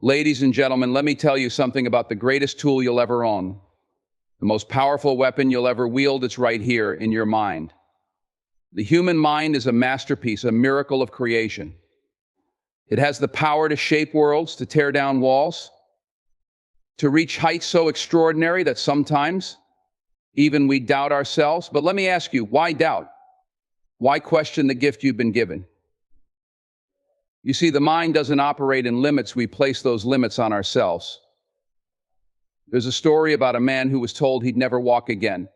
Ladies and gentlemen, let me tell you something about the greatest tool you'll ever own. The most powerful weapon you'll ever wield is right here in your mind. The human mind is a masterpiece, a miracle of creation. It has the power to shape worlds, to tear down walls, to reach heights so extraordinary that sometimes even we doubt ourselves. But let me ask you, why doubt? Why question the gift you've been given? You see, the mind doesn't operate in limits. We place those limits on ourselves. There's a story about a man who was told he'd never walk again.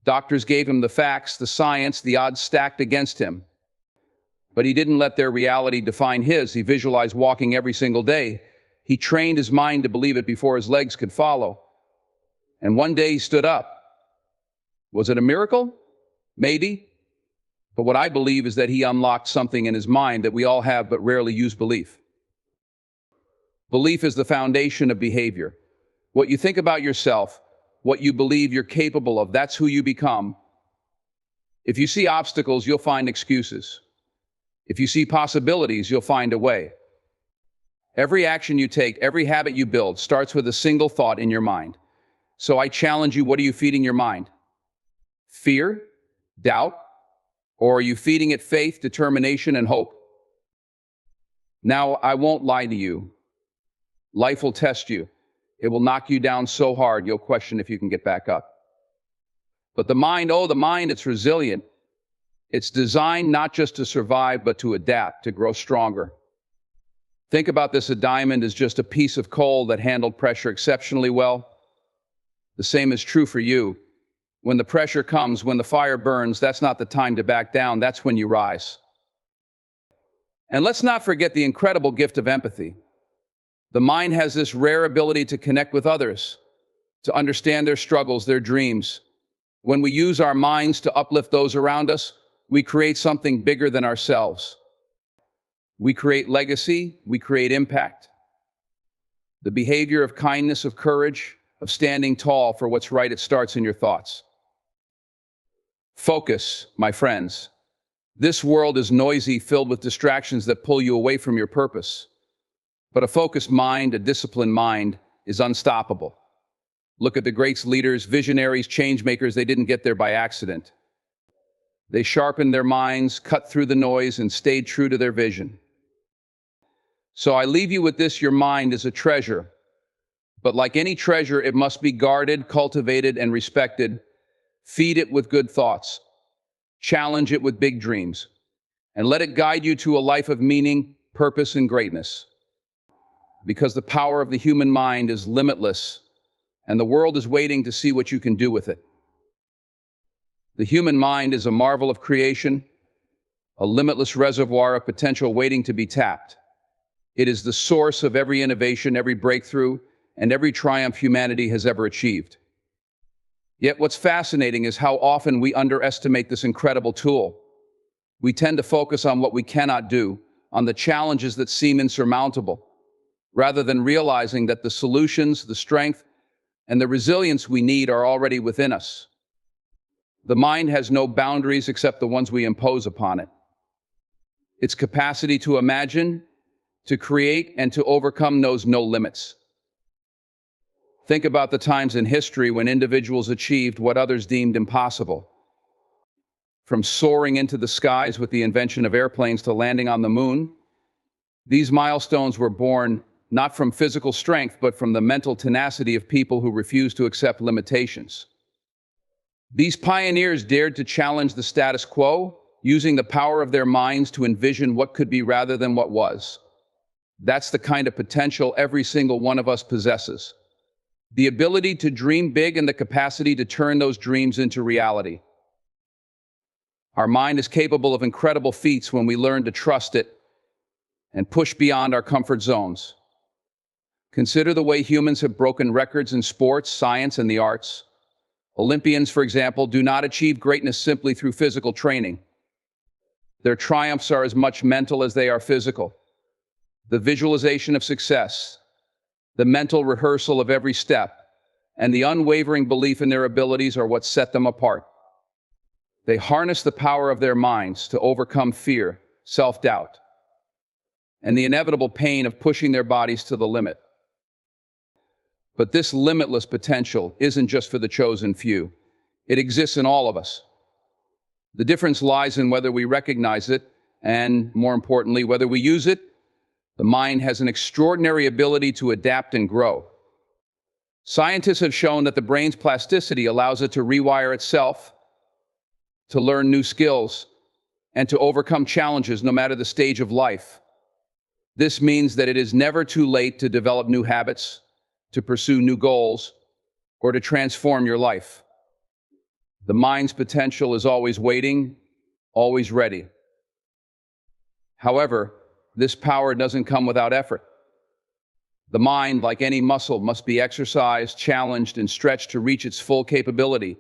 Doctors gave him the facts, the science, the odds stacked against him. But he didn't let their reality define his. He visualized walking every single day. He trained his mind to believe it before his legs could follow. And one day he stood up. Was it a miracle? Maybe. But what I believe is that he unlocked something in his mind that we all have but rarely use: belief. Belief is the foundation of behavior. What you think about yourself, what you believe you're capable of, that's who you become. If you see obstacles, you'll find excuses. If you see possibilities, you'll find a way. Every action you take, every habit you build starts with a single thought in your mind. So I challenge you, what are you feeding your mind? Fear? Doubt? Or are you feeding it faith, determination, and hope? Now, I won't lie to you. Life will test you. It will knock you down so hard, you'll question if you can get back up. But the mind, it's resilient. It's designed not just to survive, but to adapt, to grow stronger. Think about this: a diamond is just a piece of coal that handled pressure exceptionally well. The same is true for you. When the pressure comes, when the fire burns, that's not the time to back down. That's when you rise. And let's not forget the incredible gift of empathy. The mind has this rare ability to connect with others, to understand their struggles, their dreams. When we use our minds to uplift those around us, we create something bigger than ourselves. We create legacy, we create impact. The behavior of kindness, of courage, of standing tall for what's right, it starts in your thoughts. Focus, my friends. This world is noisy, filled with distractions that pull you away from your purpose. But a focused mind, a disciplined mind, is unstoppable. Look at the great leaders, visionaries, change makers. They didn't get there by accident. They sharpened their minds, cut through the noise, and stayed true to their vision. So I leave you with this: your mind is a treasure. But like any treasure, it must be guarded, cultivated, and respected. Feed it with good thoughts. Challenge it with big dreams. And let it guide you to a life of meaning, purpose, and greatness. Because the power of the human mind is limitless, and the world is waiting to see what you can do with it. The human mind is a marvel of creation, a limitless reservoir of potential waiting to be tapped. It is the source of every innovation, every breakthrough, and every triumph humanity has ever achieved. Yet what's fascinating is how often we underestimate this incredible tool. We tend to focus on what we cannot do, on the challenges that seem insurmountable, rather than realizing that the solutions, the strength, and the resilience we need are already within us. The mind has no boundaries except the ones we impose upon it. Its capacity to imagine, to create, and to overcome knows no limits. Think about the times in history when individuals achieved what others deemed impossible. From soaring into the skies with the invention of airplanes to landing on the moon, these milestones were born not from physical strength, but from the mental tenacity of people who refused to accept limitations. These pioneers dared to challenge the status quo, using the power of their minds to envision what could be rather than what was. That's the kind of potential every single one of us possesses. The ability to dream big and the capacity to turn those dreams into reality. Our mind is capable of incredible feats when we learn to trust it and push beyond our comfort zones. Consider the way humans have broken records in sports, science, and the arts. Olympians, for example, do not achieve greatness simply through physical training. Their triumphs are as much mental as they are physical. The visualization of success, the mental rehearsal of every step, and the unwavering belief in their abilities are what set them apart. They harness the power of their minds to overcome fear, self-doubt, and the inevitable pain of pushing their bodies to the limit. But this limitless potential isn't just for the chosen few. It exists in all of us. The difference lies in whether we recognize it and, more importantly, whether we use it. The mind has an extraordinary ability to adapt and grow. Scientists have shown that the brain's plasticity allows it to rewire itself, to learn new skills, and to overcome challenges no matter the stage of life. This means that it is never too late to develop new habits, to pursue new goals, or to transform your life. The mind's potential is always waiting, always ready. However, this power doesn't come without effort. The mind, like any muscle, must be exercised, challenged, and stretched to reach its full capability.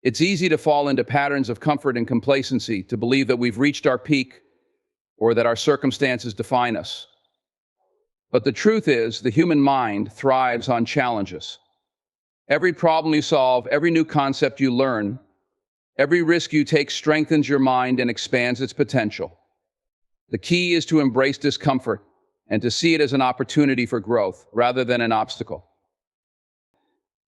It's easy to fall into patterns of comfort and complacency, to believe that we've reached our peak or that our circumstances define us. But the truth is, the human mind thrives on challenges. Every problem you solve, every new concept you learn, every risk you take strengthens your mind and expands its potential. The key is to embrace discomfort and to see it as an opportunity for growth rather than an obstacle.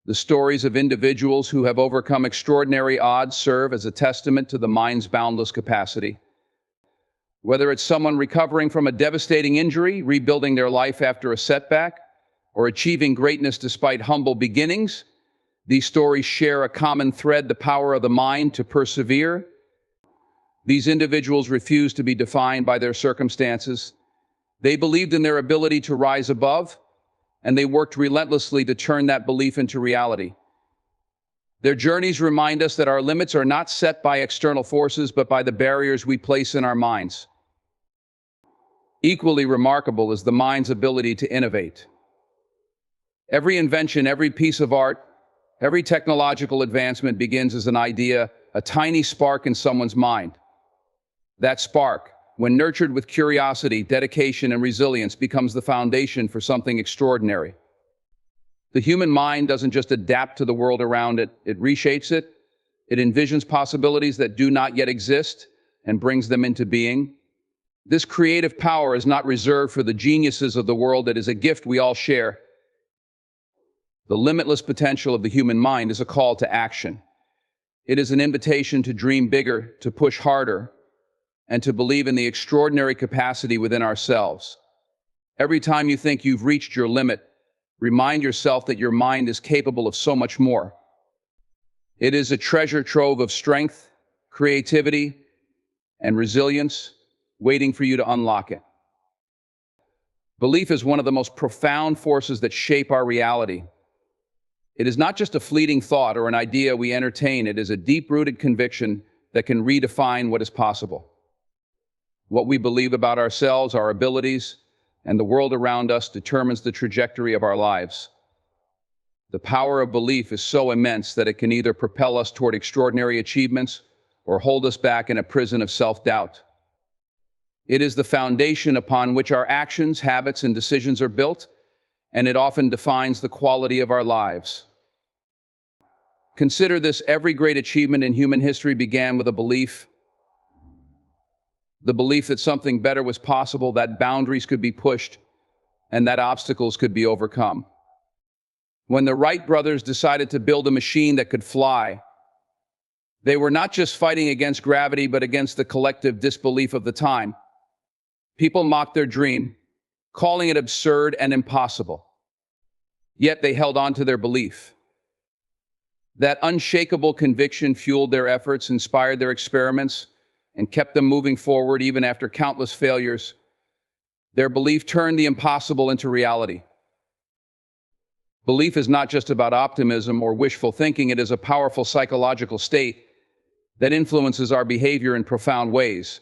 The stories of individuals who have overcome extraordinary odds serve as a testament to the mind's boundless capacity. Whether it's someone recovering from a devastating injury, rebuilding their life after a setback, or achieving greatness despite humble beginnings, these stories share a common thread: the power of the mind to persevere. These individuals refused to be defined by their circumstances. They believed in their ability to rise above, and they worked relentlessly to turn that belief into reality. Their journeys remind us that our limits are not set by external forces, but by the barriers we place in our minds. Equally remarkable is the mind's ability to innovate. Every invention, every piece of art, every technological advancement begins as an idea, a tiny spark in someone's mind. That spark, when nurtured with curiosity, dedication, and resilience, becomes the foundation for something extraordinary. The human mind doesn't just adapt to the world around it, it reshapes it. It envisions possibilities that do not yet exist and brings them into being. This creative power is not reserved for the geniuses of the world, it is a gift we all share. The limitless potential of the human mind is a call to action. It is an invitation to dream bigger, to push harder, and to believe in the extraordinary capacity within ourselves. Every time you think you've reached your limit, remind yourself that your mind is capable of so much more. It is a treasure trove of strength, creativity, and resilience, waiting for you to unlock it. Belief is one of the most profound forces that shape our reality. It is not just a fleeting thought or an idea we entertain, it is a deep-rooted conviction that can redefine what is possible. What we believe about ourselves, our abilities, and the world around us determines the trajectory of our lives. The power of belief is so immense that it can either propel us toward extraordinary achievements or hold us back in a prison of self-doubt. It is the foundation upon which our actions, habits, and decisions are built, and it often defines the quality of our lives. Consider this: every great achievement in human history began with a belief. The belief that something better was possible, that boundaries could be pushed, and that obstacles could be overcome. When the Wright brothers decided to build a machine that could fly, they were not just fighting against gravity, but against the collective disbelief of the time. People mocked their dream, calling it absurd and impossible. Yet they held on to their belief. That unshakable conviction fueled their efforts, inspired their experiments, and kept them moving forward even after countless failures. Their belief turned the impossible into reality. Belief is not just about optimism or wishful thinking, it is a powerful psychological state that influences our behavior in profound ways.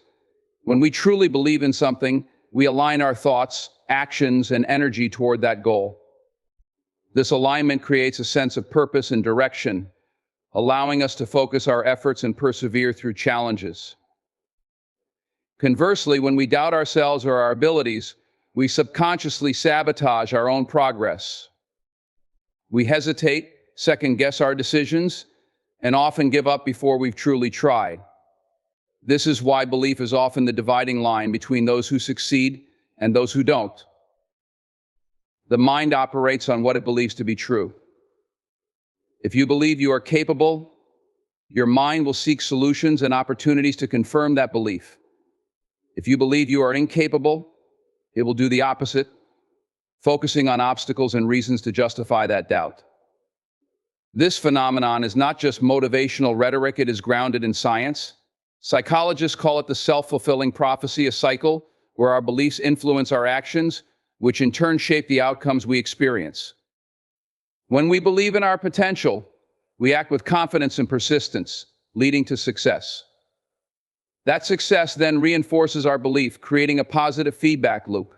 When we truly believe in something, we align our thoughts, actions, and energy toward that goal. This alignment creates a sense of purpose and direction, allowing us to focus our efforts and persevere through challenges. Conversely, when we doubt ourselves or our abilities, we subconsciously sabotage our own progress. We hesitate, second-guess our decisions, and often give up before we've truly tried. This is why belief is often the dividing line between those who succeed and those who don't. The mind operates on what it believes to be true. If you believe you are capable, your mind will seek solutions and opportunities to confirm that belief. If you believe you are incapable, it will do the opposite, focusing on obstacles and reasons to justify that doubt. This phenomenon is not just motivational rhetoric, it is grounded in science. Psychologists call it the self-fulfilling prophecy, a cycle where our beliefs influence our actions, which in turn shape the outcomes we experience. When we believe in our potential, we act with confidence and persistence, leading to success. That success then reinforces our belief, creating a positive feedback loop.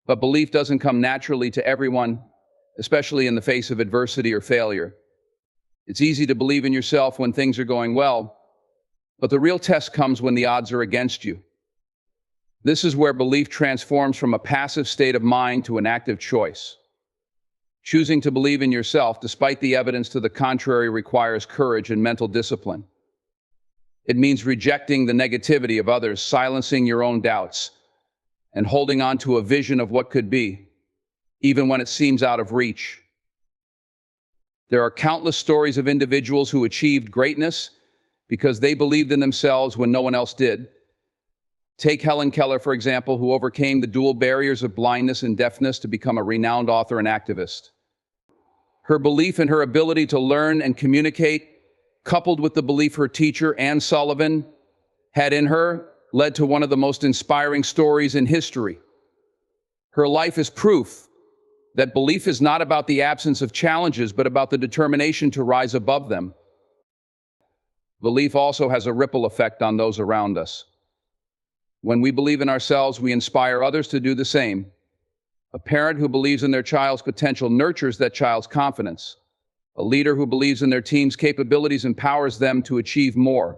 But belief doesn't come naturally to everyone, especially in the face of adversity or failure. It's easy to believe in yourself when things are going well, but the real test comes when the odds are against you. This is where belief transforms from a passive state of mind to an active choice. Choosing to believe in yourself, despite the evidence to the contrary, requires courage and mental discipline. It means rejecting the negativity of others, silencing your own doubts, and holding on to a vision of what could be, even when it seems out of reach. There are countless stories of individuals who achieved greatness because they believed in themselves when no one else did. Take Helen Keller, for example, who overcame the dual barriers of blindness and deafness to become a renowned author and activist. Her belief in her ability to learn and communicate, coupled with the belief her teacher, Anne Sullivan, had in her, led to one of the most inspiring stories in history. Her life is proof that belief is not about the absence of challenges, but about the determination to rise above them. Belief also has a ripple effect on those around us. When we believe in ourselves, we inspire others to do the same. A parent who believes in their child's potential nurtures that child's confidence. A leader who believes in their team's capabilities empowers them to achieve more.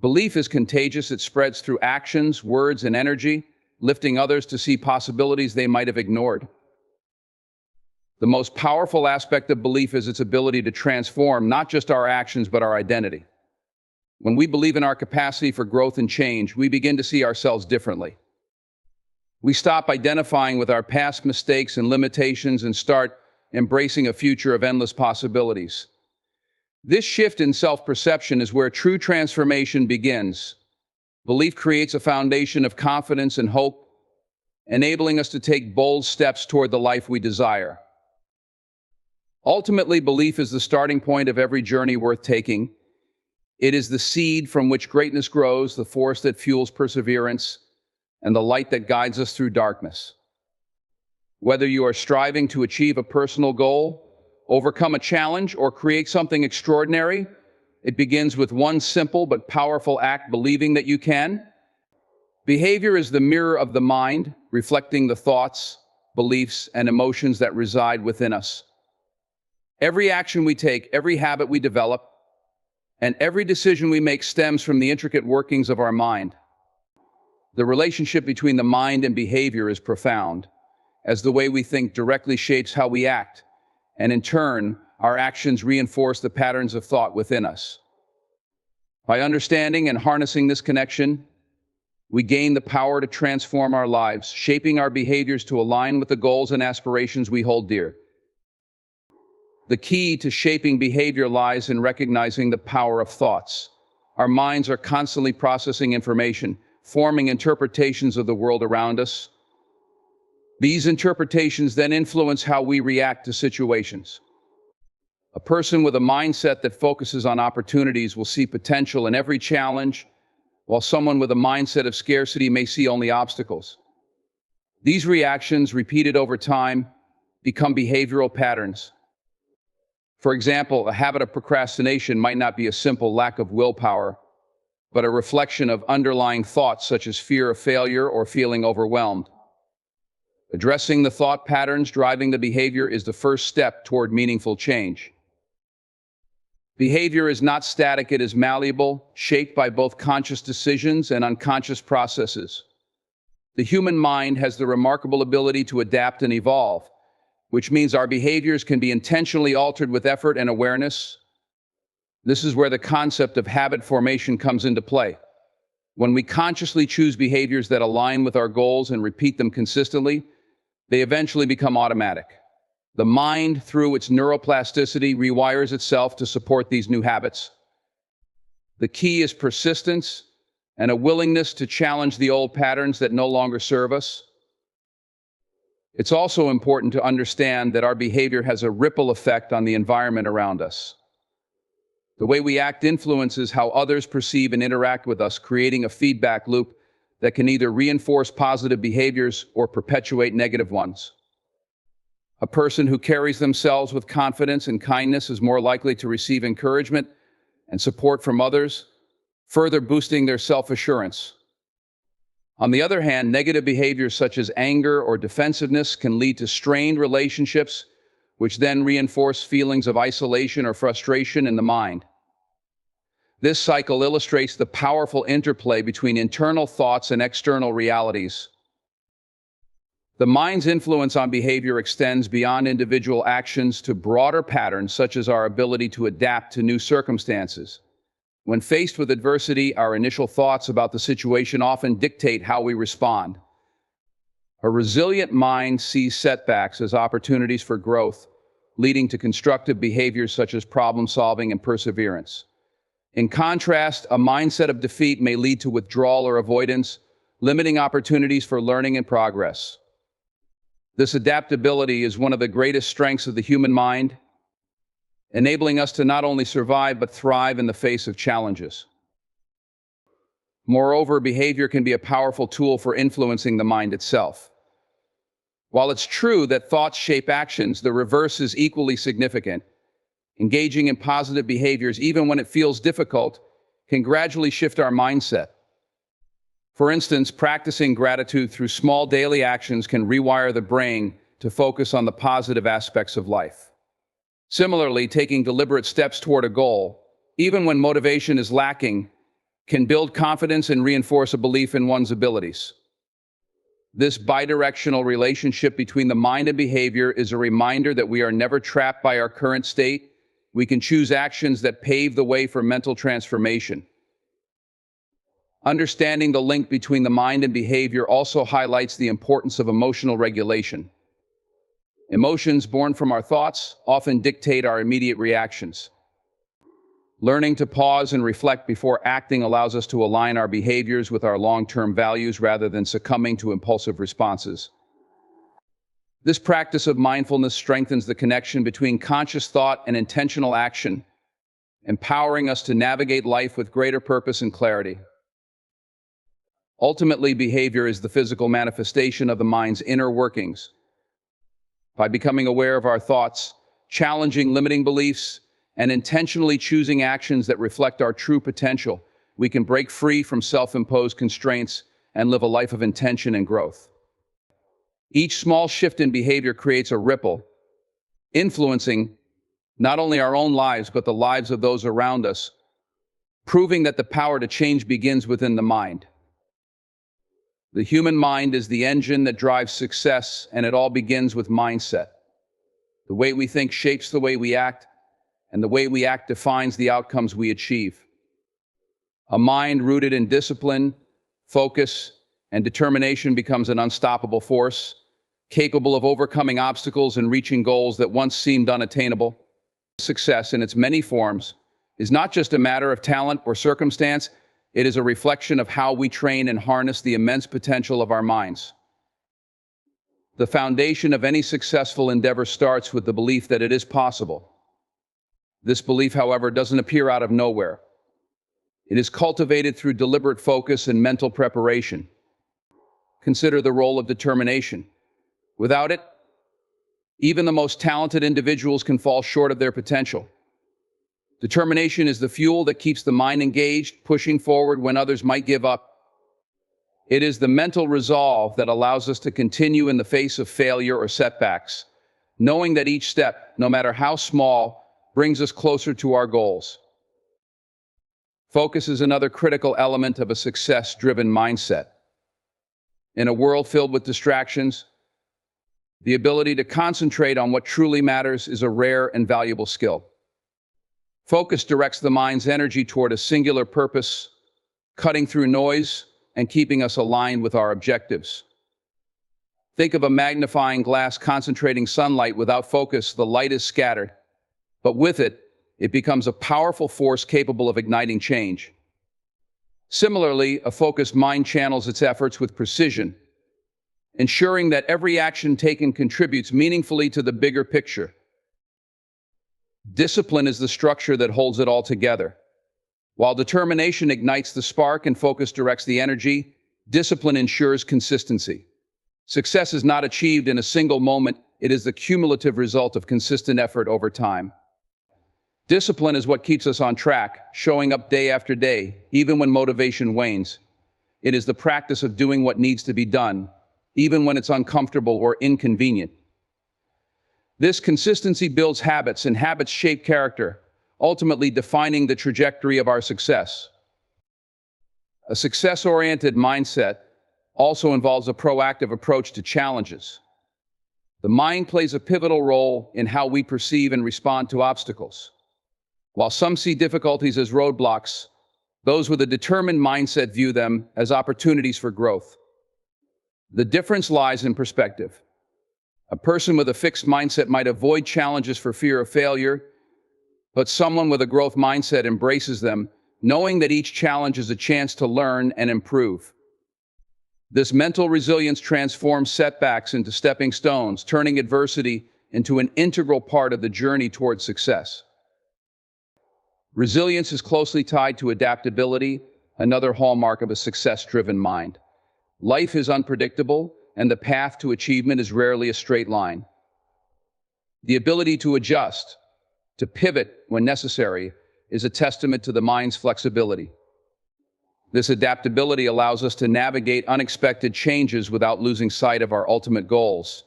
Belief is contagious. It spreads through actions, words, and energy, lifting others to see possibilities they might have ignored. The most powerful aspect of belief is its ability to transform not just our actions, but our identity. When we believe in our capacity for growth and change, we begin to see ourselves differently. We stop identifying with our past mistakes and limitations and start embracing a future of endless possibilities. This shift in self-perception is where true transformation begins. Belief creates a foundation of confidence and hope, enabling us to take bold steps toward the life we desire. Ultimately, belief is the starting point of every journey worth taking. It is the seed from which greatness grows, the force that fuels perseverance, and the light that guides us through darkness. Whether you are striving to achieve a personal goal, overcome a challenge, or create something extraordinary, it begins with one simple but powerful act: believing that you can. Behavior is the mirror of the mind, reflecting the thoughts, beliefs, and emotions that reside within us. Every action we take, every habit we develop, and every decision we make stems from the intricate workings of our mind. The relationship between the mind and behavior is profound, as the way we think directly shapes how we act, and in turn, our actions reinforce the patterns of thought within us. By understanding and harnessing this connection, we gain the power to transform our lives, shaping our behaviors to align with the goals and aspirations we hold dear. The key to shaping behavior lies in recognizing the power of thoughts. Our minds are constantly processing information, forming interpretations of the world around us. These interpretations then influence how we react to situations. A person with a mindset that focuses on opportunities will see potential in every challenge, while someone with a mindset of scarcity may see only obstacles. These reactions, repeated over time, become behavioral patterns. For example, a habit of procrastination might not be a simple lack of willpower, but a reflection of underlying thoughts such as fear of failure or feeling overwhelmed. Addressing the thought patterns driving the behavior is the first step toward meaningful change. Behavior is not static, it is malleable, shaped by both conscious decisions and unconscious processes. The human mind has the remarkable ability to adapt and evolve, which means our behaviors can be intentionally altered with effort and awareness. This is where the concept of habit formation comes into play. When we consciously choose behaviors that align with our goals and repeat them consistently, they eventually become automatic. The mind, through its neuroplasticity, rewires itself to support these new habits. The key is persistence and a willingness to challenge the old patterns that no longer serve us. It's also important to understand that our behavior has a ripple effect on the environment around us. The way we act influences how others perceive and interact with us, creating a feedback loop that can either reinforce positive behaviors or perpetuate negative ones. A person who carries themselves with confidence and kindness is more likely to receive encouragement and support from others, further boosting their self-assurance. On the other hand, negative behaviors such as anger or defensiveness can lead to strained relationships, which then reinforce feelings of isolation or frustration in the mind. This cycle illustrates the powerful interplay between internal thoughts and external realities. The mind's influence on behavior extends beyond individual actions to broader patterns, such as our ability to adapt to new circumstances. When faced with adversity, our initial thoughts about the situation often dictate how we respond. A resilient mind sees setbacks as opportunities for growth, leading to constructive behaviors such as problem solving and perseverance. In contrast, a mindset of defeat may lead to withdrawal or avoidance, limiting opportunities for learning and progress. This adaptability is one of the greatest strengths of the human mind, enabling us to not only survive but thrive in the face of challenges. Moreover, behavior can be a powerful tool for influencing the mind itself. While it's true that thoughts shape actions, the reverse is equally significant. Engaging in positive behaviors, even when it feels difficult, can gradually shift our mindset. For instance, practicing gratitude through small daily actions can rewire the brain to focus on the positive aspects of life. Similarly, taking deliberate steps toward a goal, even when motivation is lacking, can build confidence and reinforce a belief in one's abilities. This bidirectional relationship between the mind and behavior is a reminder that we are never trapped by our current state. We can choose actions that pave the way for mental transformation. Understanding the link between the mind and behavior also highlights the importance of emotional regulation. Emotions born from our thoughts often dictate our immediate reactions. Learning to pause and reflect before acting allows us to align our behaviors with our long-term values rather than succumbing to impulsive responses. This practice of mindfulness strengthens the connection between conscious thought and intentional action, empowering us to navigate life with greater purpose and clarity. Ultimately, behavior is the physical manifestation of the mind's inner workings. By becoming aware of our thoughts, challenging limiting beliefs, and intentionally choosing actions that reflect our true potential, we can break free from self-imposed constraints and live a life of intention and growth. Each small shift in behavior creates a ripple, influencing not only our own lives but the lives of those around us, proving that the power to change begins within the mind. The human mind is the engine that drives success, and it all begins with mindset. The way we think shapes the way we act, and the way we act defines the outcomes we achieve. A mind rooted in discipline, focus, and determination becomes an unstoppable force, capable of overcoming obstacles and reaching goals that once seemed unattainable. Success, in its many forms, is not just a matter of talent or circumstance. It is a reflection of how we train and harness the immense potential of our minds. The foundation of any successful endeavor starts with the belief that it is possible. This belief, however, doesn't appear out of nowhere. It is cultivated through deliberate focus and mental preparation. Consider the role of determination. Without it, even the most talented individuals can fall short of their potential. Determination is the fuel that keeps the mind engaged, pushing forward when others might give up. It is the mental resolve that allows us to continue in the face of failure or setbacks, knowing that each step, no matter how small, brings us closer to our goals. Focus is another critical element of a success-driven mindset. In a world filled with distractions, the ability to concentrate on what truly matters is a rare and valuable skill. Focus directs the mind's energy toward a singular purpose, cutting through noise and keeping us aligned with our objectives. Think of a magnifying glass concentrating sunlight. Without focus, the light is scattered, but with it, it becomes a powerful force capable of igniting change. Similarly, a focused mind channels its efforts with precision, ensuring that every action taken contributes meaningfully to the bigger picture. Discipline is the structure that holds it all together. While determination ignites the spark and focus directs the energy, discipline ensures consistency. Success is not achieved in a single moment, it is the cumulative result of consistent effort over time. Discipline is what keeps us on track, showing up day after day, even when motivation wanes. It is the practice of doing what needs to be done, even when it's uncomfortable or inconvenient. This consistency builds habits, and habits shape character, ultimately defining the trajectory of our success. A success-oriented mindset also involves a proactive approach to challenges. The mind plays a pivotal role in how we perceive and respond to obstacles. While some see difficulties as roadblocks, those with a determined mindset view them as opportunities for growth. The difference lies in perspective. A person with a fixed mindset might avoid challenges for fear of failure, but someone with a growth mindset embraces them, knowing that each challenge is a chance to learn and improve. This mental resilience transforms setbacks into stepping stones, turning adversity into an integral part of the journey towards success. Resilience is closely tied to adaptability, another hallmark of a success-driven mind. Life is unpredictable, and the path to achievement is rarely a straight line. The ability to adjust, to pivot when necessary, is a testament to the mind's flexibility. This adaptability allows us to navigate unexpected changes without losing sight of our ultimate goals.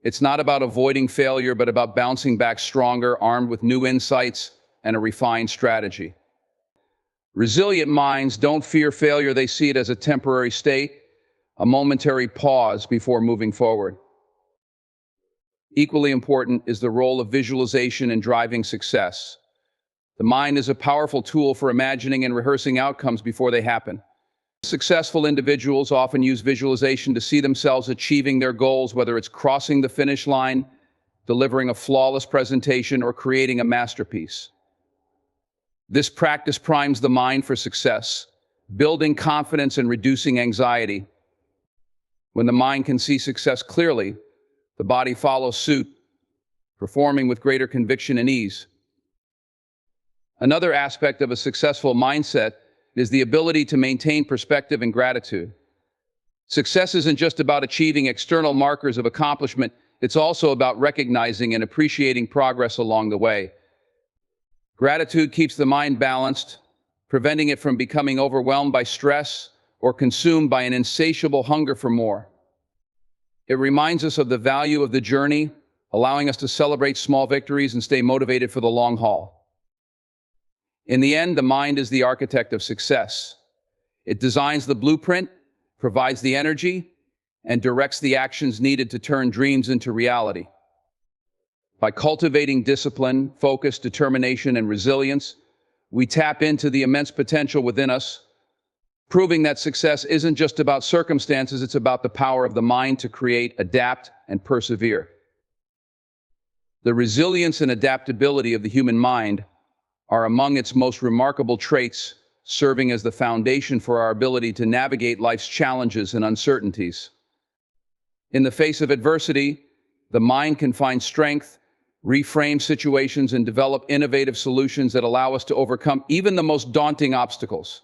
It's not about avoiding failure, but about bouncing back stronger, armed with new insights and a refined strategy. Resilient minds don't fear failure, they see it as a temporary state, a momentary pause before moving forward. Equally important is the role of visualization in driving success. The mind is a powerful tool for imagining and rehearsing outcomes before they happen. Successful individuals often use visualization to see themselves achieving their goals, whether it's crossing the finish line, delivering a flawless presentation, or creating a masterpiece. This practice primes the mind for success, building confidence and reducing anxiety. When the mind can see success clearly, the body follows suit, performing with greater conviction and ease. Another aspect of a successful mindset is the ability to maintain perspective and gratitude. Success isn't just about achieving external markers of accomplishment, it's also about recognizing and appreciating progress along the way. Gratitude keeps the mind balanced, preventing it from becoming overwhelmed by stress or consumed by an insatiable hunger for more. It reminds us of the value of the journey, allowing us to celebrate small victories and stay motivated for the long haul. In the end, the mind is the architect of success. It designs the blueprint, provides the energy, and directs the actions needed to turn dreams into reality. By cultivating discipline, focus, determination, and resilience, we tap into the immense potential within us, proving that success isn't just about circumstances, it's about the power of the mind to create, adapt, and persevere. The resilience and adaptability of the human mind are among its most remarkable traits, serving as the foundation for our ability to navigate life's challenges and uncertainties. In the face of adversity, the mind can find strength, reframe situations, and develop innovative solutions that allow us to overcome even the most daunting obstacles.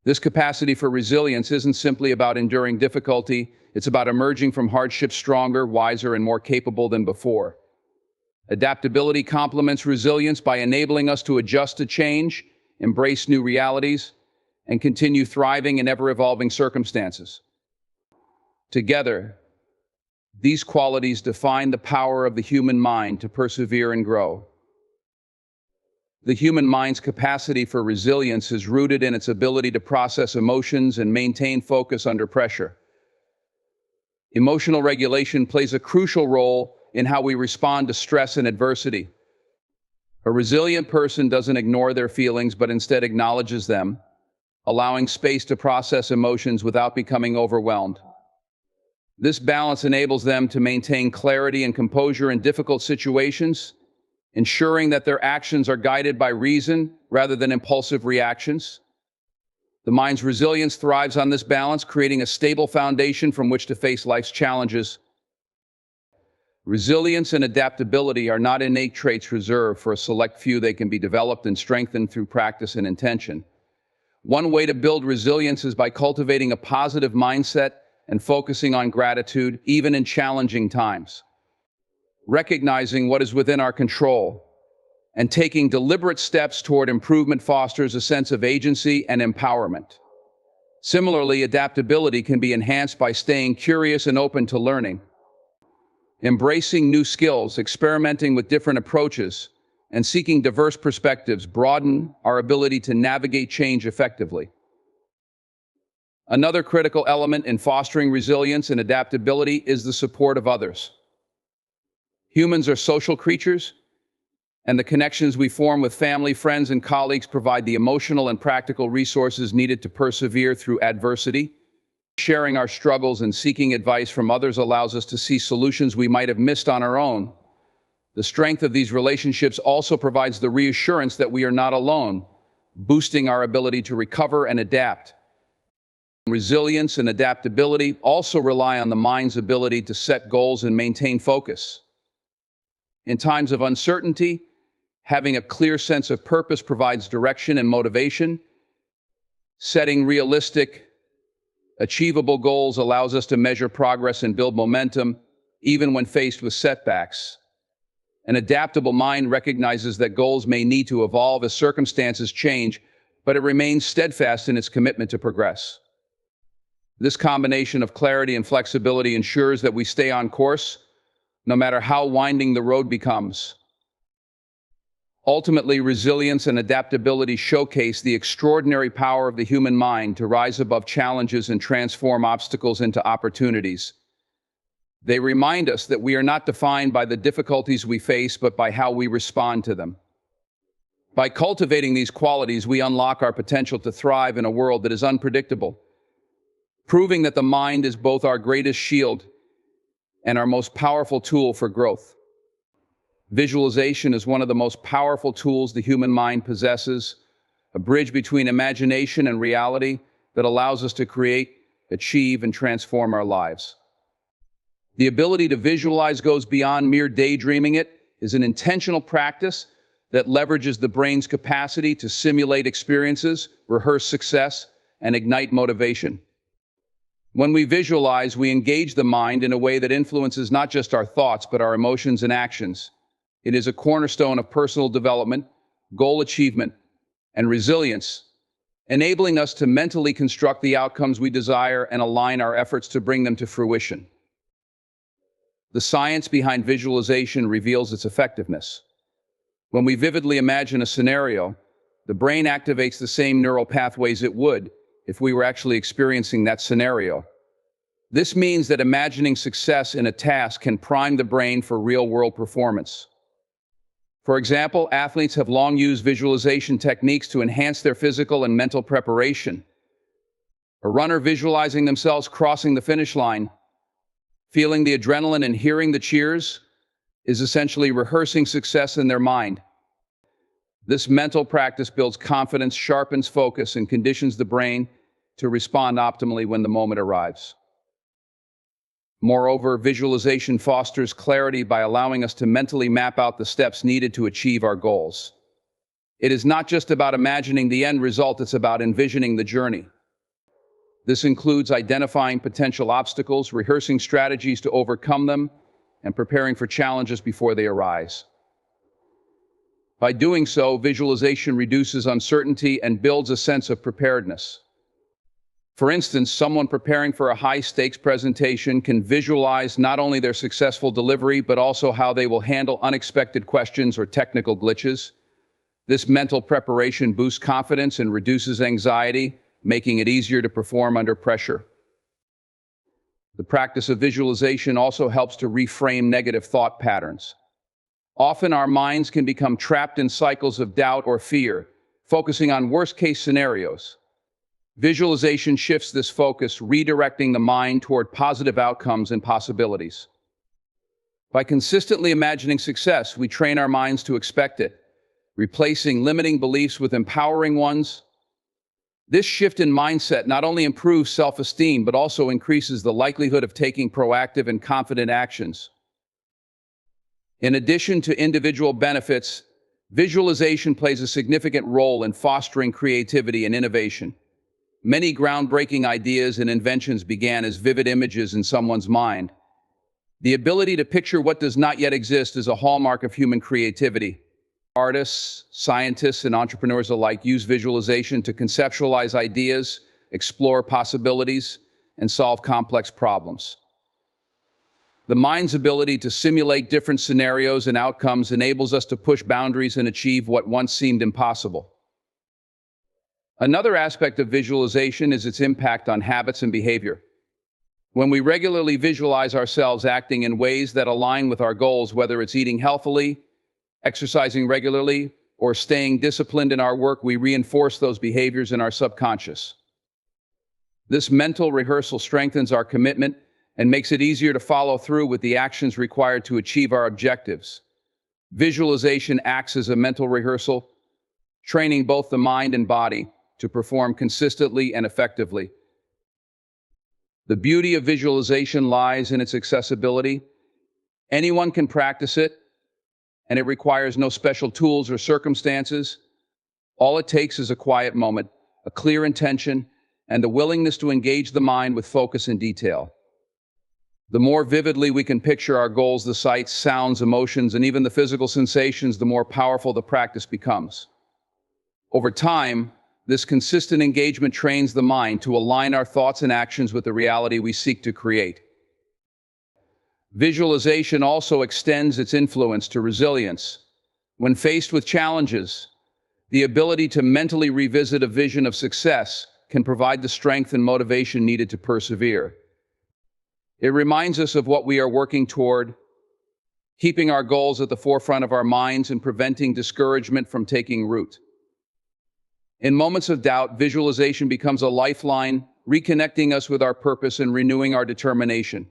This capacity for resilience isn't simply about enduring difficulty, it's about emerging from hardship stronger, wiser, and more capable than before. Adaptability complements resilience by enabling us to adjust to change, embrace new realities, and continue thriving in ever-evolving circumstances. Together, these qualities define the power of the human mind to persevere and grow. The human mind's capacity for resilience is rooted in its ability to process emotions and maintain focus under pressure. Emotional regulation plays a crucial role in how we respond to stress and adversity. A resilient person doesn't ignore their feelings, but instead acknowledges them, allowing space to process emotions without becoming overwhelmed. This balance enables them to maintain clarity and composure in difficult situations, ensuring that their actions are guided by reason rather than impulsive reactions. The mind's resilience thrives on this balance, creating a stable foundation from which to face life's challenges. Resilience and adaptability are not innate traits reserved for a select few. They can be developed and strengthened through practice and intention. One way to build resilience is by cultivating a positive mindset and focusing on gratitude, even in challenging times. Recognizing what is within our control and taking deliberate steps toward improvement fosters a sense of agency and empowerment. Similarly, adaptability can be enhanced by staying curious and open to learning. Embracing new skills, experimenting with different approaches, and seeking diverse perspectives broaden our ability to navigate change effectively. Another critical element in fostering resilience and adaptability is the support of others. Humans are social creatures, and the connections we form with family, friends, and colleagues provide the emotional and practical resources needed to persevere through adversity. Sharing our struggles and seeking advice from others allows us to see solutions we might have missed on our own. The strength of these relationships also provides the reassurance that we are not alone, boosting our ability to recover and adapt. Resilience and adaptability also rely on the mind's ability to set goals and maintain focus. In times of uncertainty, having a clear sense of purpose provides direction and motivation. Setting realistic, achievable goals allows us to measure progress and build momentum, even when faced with setbacks. An adaptable mind recognizes that goals may need to evolve as circumstances change, but it remains steadfast in its commitment to progress. This combination of clarity and flexibility ensures that we stay on course, no matter how winding the road becomes. Ultimately, resilience and adaptability showcase the extraordinary power of the human mind to rise above challenges and transform obstacles into opportunities. They remind us that we are not defined by the difficulties we face, but by how we respond to them. By cultivating these qualities, we unlock our potential to thrive in a world that is unpredictable, proving that the mind is both our greatest shield and our most powerful tool for growth. Visualization is one of the most powerful tools the human mind possesses, a bridge between imagination and reality that allows us to create, achieve, and transform our lives. The ability to visualize goes beyond mere daydreaming. It is an intentional practice that leverages the brain's capacity to simulate experiences, rehearse success, and ignite motivation. When we visualize, we engage the mind in a way that influences not just our thoughts, but our emotions and actions. It is a cornerstone of personal development, goal achievement, and resilience, enabling us to mentally construct the outcomes we desire and align our efforts to bring them to fruition. The science behind visualization reveals its effectiveness. When we vividly imagine a scenario, the brain activates the same neural pathways it would if we were actually experiencing that scenario. This means that imagining success in a task can prime the brain for real-world performance. For example, athletes have long used visualization techniques to enhance their physical and mental preparation. A runner visualizing themselves crossing the finish line, feeling the adrenaline and hearing the cheers, is essentially rehearsing success in their mind. This mental practice builds confidence, sharpens focus, and conditions the brain to respond optimally when the moment arrives. Moreover, visualization fosters clarity by allowing us to mentally map out the steps needed to achieve our goals. It is not just about imagining the end result, it's about envisioning the journey. This includes identifying potential obstacles, rehearsing strategies to overcome them, and preparing for challenges before they arise. By doing so, visualization reduces uncertainty and builds a sense of preparedness. For instance, someone preparing for a high-stakes presentation can visualize not only their successful delivery, but also how they will handle unexpected questions or technical glitches. This mental preparation boosts confidence and reduces anxiety, making it easier to perform under pressure. The practice of visualization also helps to reframe negative thought patterns. Often our minds can become trapped in cycles of doubt or fear, focusing on worst-case scenarios. Visualization shifts this focus, redirecting the mind toward positive outcomes and possibilities. By consistently imagining success, we train our minds to expect it, replacing limiting beliefs with empowering ones. This shift in mindset not only improves self-esteem, but also increases the likelihood of taking proactive and confident actions. In addition to individual benefits, visualization plays a significant role in fostering creativity and innovation. Many groundbreaking ideas and inventions began as vivid images in someone's mind. The ability to picture what does not yet exist is a hallmark of human creativity. Artists, scientists, and entrepreneurs alike use visualization to conceptualize ideas, explore possibilities, and solve complex problems. The mind's ability to simulate different scenarios and outcomes enables us to push boundaries and achieve what once seemed impossible. Another aspect of visualization is its impact on habits and behavior. When we regularly visualize ourselves acting in ways that align with our goals, whether it's eating healthily, exercising regularly, or staying disciplined in our work, we reinforce those behaviors in our subconscious. This mental rehearsal strengthens our commitment and makes it easier to follow through with the actions required to achieve our objectives. Visualization acts as a mental rehearsal, training both the mind and body to perform consistently and effectively. The beauty of visualization lies in its accessibility. Anyone can practice it, and it requires no special tools or circumstances. All it takes is a quiet moment, a clear intention, and the willingness to engage the mind with focus and detail. The more vividly we can picture our goals, the sights, sounds, emotions, and even the physical sensations, the more powerful the practice becomes. Over time, this consistent engagement trains the mind to align our thoughts and actions with the reality we seek to create. Visualization also extends its influence to resilience. When faced with challenges, the ability to mentally revisit a vision of success can provide the strength and motivation needed to persevere. It reminds us of what we are working toward, keeping our goals at the forefront of our minds and preventing discouragement from taking root. In moments of doubt, visualization becomes a lifeline, reconnecting us with our purpose and renewing our determination.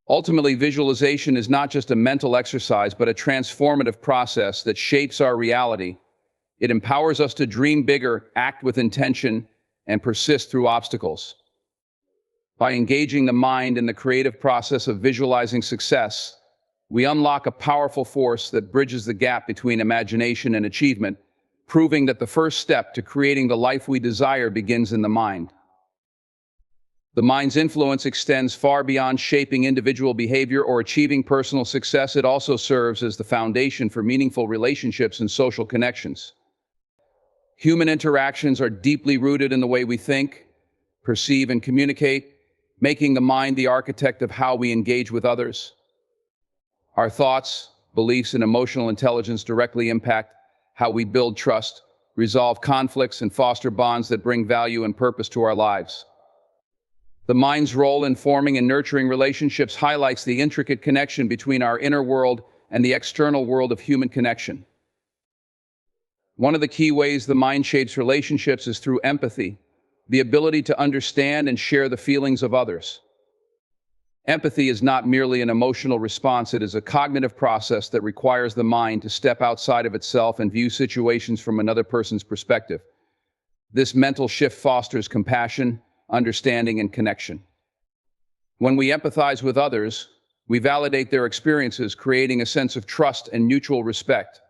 Ultimately, visualization is not just a mental exercise, but a transformative process that shapes our reality. It empowers us to dream bigger, act with intention, and persist through obstacles. By engaging the mind in the creative process of visualizing success, we unlock a powerful force that bridges the gap between imagination and achievement, proving that the first step to creating the life we desire begins in the mind. The mind's influence extends far beyond shaping individual behavior or achieving personal success. It also serves as the foundation for meaningful relationships and social connections. Human interactions are deeply rooted in the way we think, perceive, and communicate, making the mind the architect of how we engage with others. Our thoughts, beliefs, and emotional intelligence directly impact how we build trust, resolve conflicts, and foster bonds that bring value and purpose to our lives. The mind's role in forming and nurturing relationships highlights the intricate connection between our inner world and the external world of human connection. One of the key ways the mind shapes relationships is through empathy, the ability to understand and share the feelings of others. Empathy is not merely an emotional response, it is a cognitive process that requires the mind to step outside of itself and view situations from another person's perspective. This mental shift fosters compassion, understanding, and connection. When we empathize with others, we validate their experiences, creating a sense of trust and mutual respect.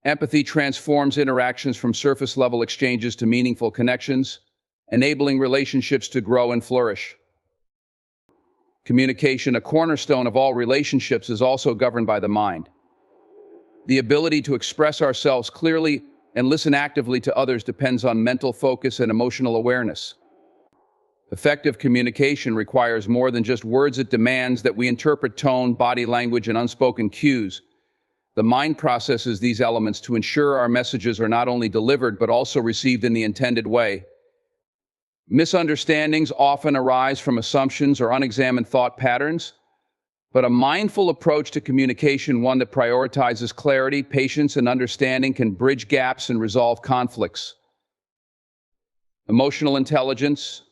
Empathy transforms interactions from surface-level exchanges to meaningful connections, enabling relationships to grow and flourish. Communication, a cornerstone of all relationships, is also governed by the mind. The ability to express ourselves clearly and listen actively to others depends on mental focus and emotional awareness. Effective communication requires more than just words. It demands that we interpret tone, body language, and unspoken cues. The mind processes these elements to ensure our messages are not only delivered but also received in the intended way. Misunderstandings often arise from assumptions or unexamined thought patterns, but a mindful approach to communication, one that prioritizes clarity, patience, and understanding, can bridge gaps and resolve conflicts. Emotional intelligence,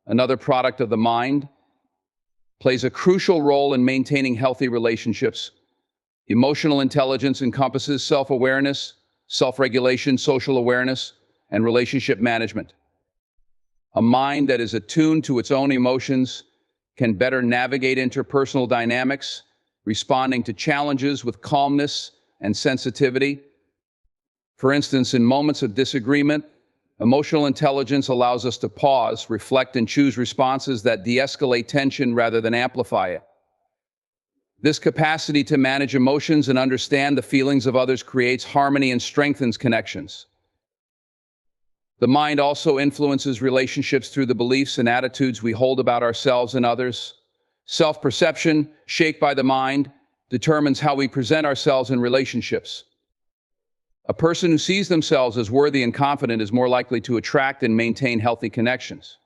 another product of the mind, plays a crucial role in maintaining healthy relationships. Emotional intelligence encompasses self-awareness, self-regulation, social awareness, and relationship management. A mind that is attuned to its own emotions can better navigate interpersonal dynamics, responding to challenges with calmness and sensitivity. For instance, in moments of disagreement, emotional intelligence allows us to pause, reflect, and choose responses that de-escalate tension rather than amplify it. This capacity to manage emotions and understand the feelings of others creates harmony and strengthens connections. The mind also influences relationships through the beliefs and attitudes we hold about ourselves and others. Self-perception, shaped by the mind, determines how we present ourselves in relationships. A person who sees themselves as worthy and confident is more likely to attract and maintain healthy connections.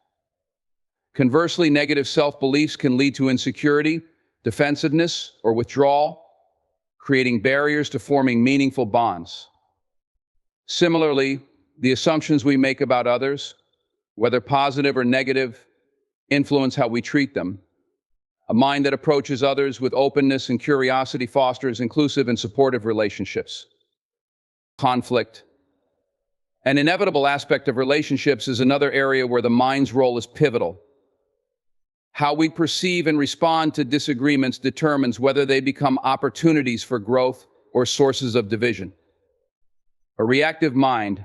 Conversely, negative self-beliefs can lead to insecurity, defensiveness, or withdrawal, creating barriers to forming meaningful bonds. Similarly, the assumptions we make about others, whether positive or negative, influence how we treat them. A mind that approaches others with openness and curiosity fosters inclusive and supportive relationships. Conflict. An inevitable aspect of relationships is another area where the mind's role is pivotal. How we perceive and respond to disagreements determines whether they become opportunities for growth or sources of division. A reactive mind,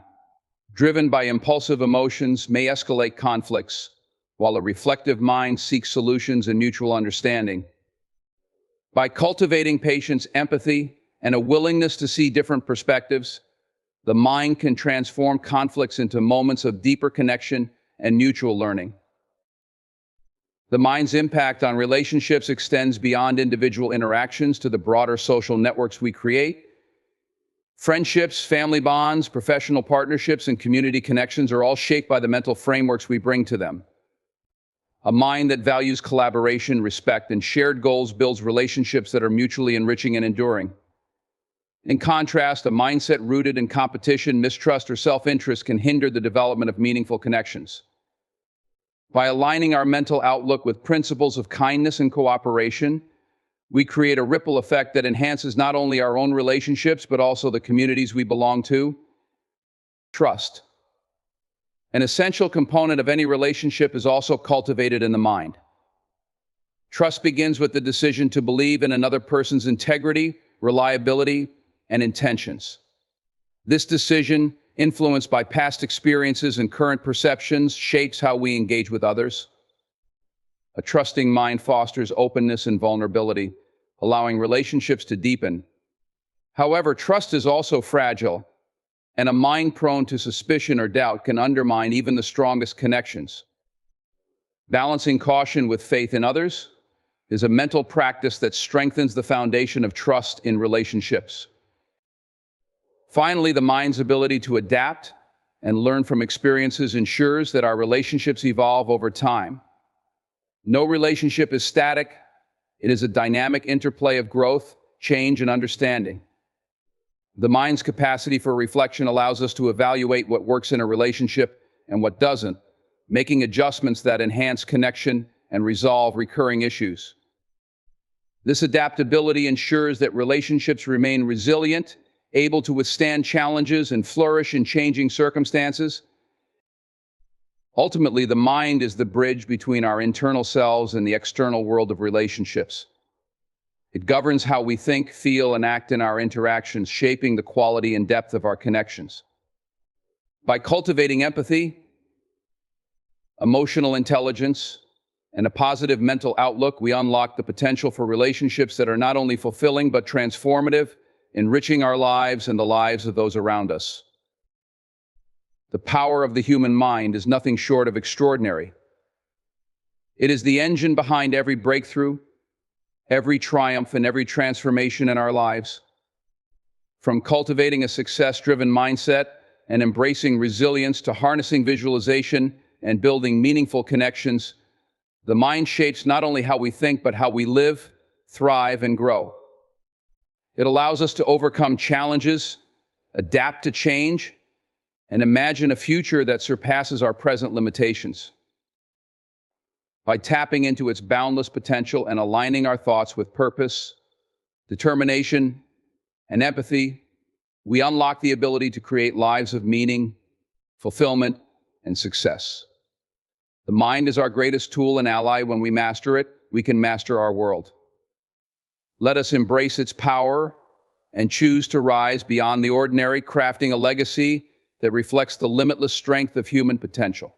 driven by impulsive emotions, may escalate conflicts, while a reflective mind seeks solutions and mutual understanding. By cultivating patience, empathy, and a willingness to see different perspectives, the mind can transform conflicts into moments of deeper connection and mutual learning. The mind's impact on relationships extends beyond individual interactions to the broader social networks we create. Friendships, family bonds, professional partnerships, and community connections are all shaped by the mental frameworks we bring to them. A mind that values collaboration, respect, and shared goals builds relationships that are mutually enriching and enduring. In contrast, a mindset rooted in competition, mistrust, or self-interest can hinder the development of meaningful connections. By aligning our mental outlook with principles of kindness and cooperation, we create a ripple effect that enhances not only our own relationships, but also the communities we belong to. Trust. An essential component of any relationship is also cultivated in the mind. Trust begins with the decision to believe in another person's integrity, reliability, and intentions. This decision, influenced by past experiences and current perceptions, shapes how we engage with others. A trusting mind fosters openness and vulnerability, allowing relationships to deepen. However, trust is also fragile, and a mind prone to suspicion or doubt can undermine even the strongest connections. Balancing caution with faith in others is a mental practice that strengthens the foundation of trust in relationships. Finally, the mind's ability to adapt and learn from experiences ensures that our relationships evolve over time. No relationship is static. It is a dynamic interplay of growth, change, and understanding. The mind's capacity for reflection allows us to evaluate what works in a relationship and what doesn't, making adjustments that enhance connection and resolve recurring issues. This adaptability ensures that relationships remain resilient, able to withstand challenges, and flourish in changing circumstances. Ultimately, the mind is the bridge between our internal selves and the external world of relationships. It governs how we think, feel, and act in our interactions, shaping the quality and depth of our connections. By cultivating empathy, emotional intelligence, and a positive mental outlook, we unlock the potential for relationships that are not only fulfilling but transformative, enriching our lives and the lives of those around us. The power of the human mind is nothing short of extraordinary. It is the engine behind every breakthrough, every triumph, and every transformation in our lives. From cultivating a success-driven mindset and embracing resilience to harnessing visualization and building meaningful connections, the mind shapes not only how we think, but how we live, thrive, and grow. It allows us to overcome challenges, adapt to change, and imagine a future that surpasses our present limitations. By tapping into its boundless potential and aligning our thoughts with purpose, determination, and empathy, we unlock the ability to create lives of meaning, fulfillment, and success. The mind is our greatest tool and ally. When we master it, we can master our world. Let us embrace its power and choose to rise beyond the ordinary, crafting a legacy that reflects the limitless strength of human potential.